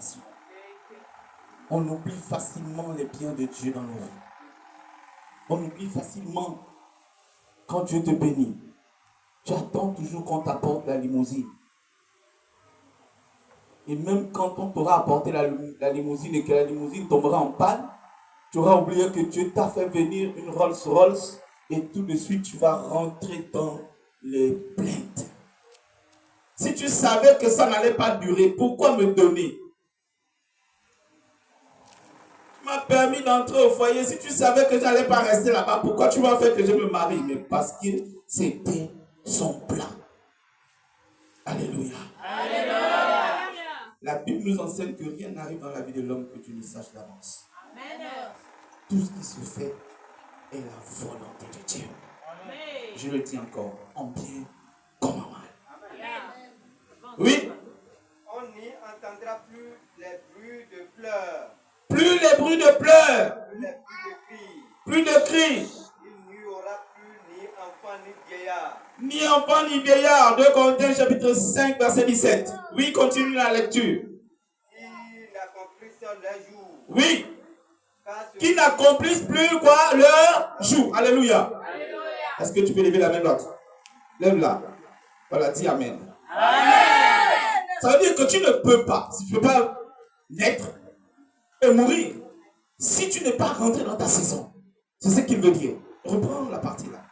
situation. On oublie facilement les biens de Dieu dans nos vies. On oublie facilement quand Dieu te bénit. Tu attends toujours qu'on t'apporte la limousine. Et même quand on t'aura apporté la limousine et que la limousine tombera en panne, tu auras oublié que Dieu t'a fait venir une Rolls-Royce et tout de suite tu vas rentrer dans les plaintes. Si tu savais que ça n'allait pas durer, pourquoi me donner? Tu m'as permis d'entrer au foyer. Si tu savais que je n'allais pas rester là-bas, pourquoi tu m'as fait que je me marie? Mais parce que c'était son plan. Alléluia. Alléluia. La Bible nous enseigne que rien n'arrive dans la vie de l'homme que tu ne saches d'avance. Tout ce qui se fait est la volonté de Dieu. Amen. Je le dis encore, en bien comme en mal. Amen. Oui. On n'y entendra plus les bruits de pleurs. Plus les bruits de pleurs. Plus les bruits de cris. Plus de cris. Il n'y aura plus ni enfant ni vieillard. Ni enfant ni vieillard. 2 Corinthiens chapitre 5 verset 17. Oui, continue la lecture. Qui n'accomplissent leur jour. Oui. Qui n'accomplissent plus quoi? Leur jour. Alléluia. Alléluia. Est-ce que tu peux lever la main droite? Lève-la. Voilà, dis Amen. Amen. Ça veut dire que tu ne peux pas. Si tu ne peux pas naître et mourir, si tu n'es pas rentré dans ta saison, c'est ce qu'il veut dire. Reprends la partie là.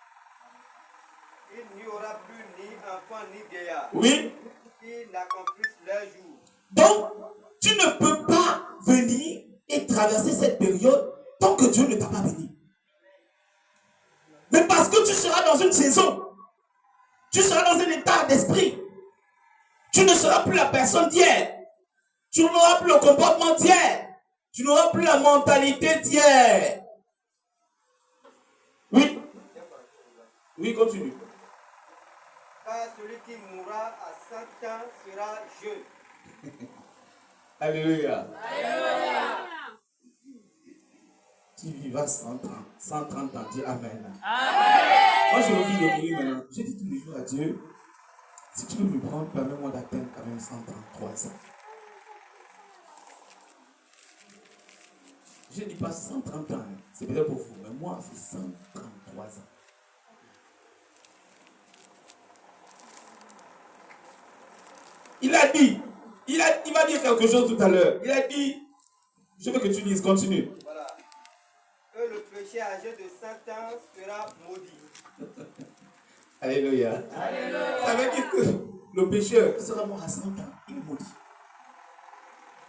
Il n'y aura plus ni enfant ni vieillard. Oui. Qui n'accomplissent leur jour. Donc, tu ne peux pas venir et traverser cette période tant que Dieu ne t'a pas béni. Mais parce que tu seras dans une saison, tu seras dans un état d'esprit, tu ne seras plus la personne d'hier, tu n'auras plus le comportement d'hier, tu n'auras plus la mentalité d'hier. Oui. Oui, continue. Car celui qui mourra à 100 ans sera jeune. Alléluia. Alléluia. Tu vivras 130 ans, dis Amen. Amen. Moi, j'ai envie de mourir maintenant. J'ai dit tous les jours à Dieu, si tu veux me prendre, permets-moi d'atteindre quand même 133 ans. Je ne dis pas 130 ans, hein. C'est peut-être pour vous, mais moi, c'est 133 ans. Il a dit, il va dire quelque chose tout à l'heure. Il a dit, je veux que tu dises, continue. Voilà. Que le péché âgé de 100 ans sera maudit. Alléluia. Alléluia. Ça veut dire que le pécheur qui sera mort à 100 ans, il est maudit.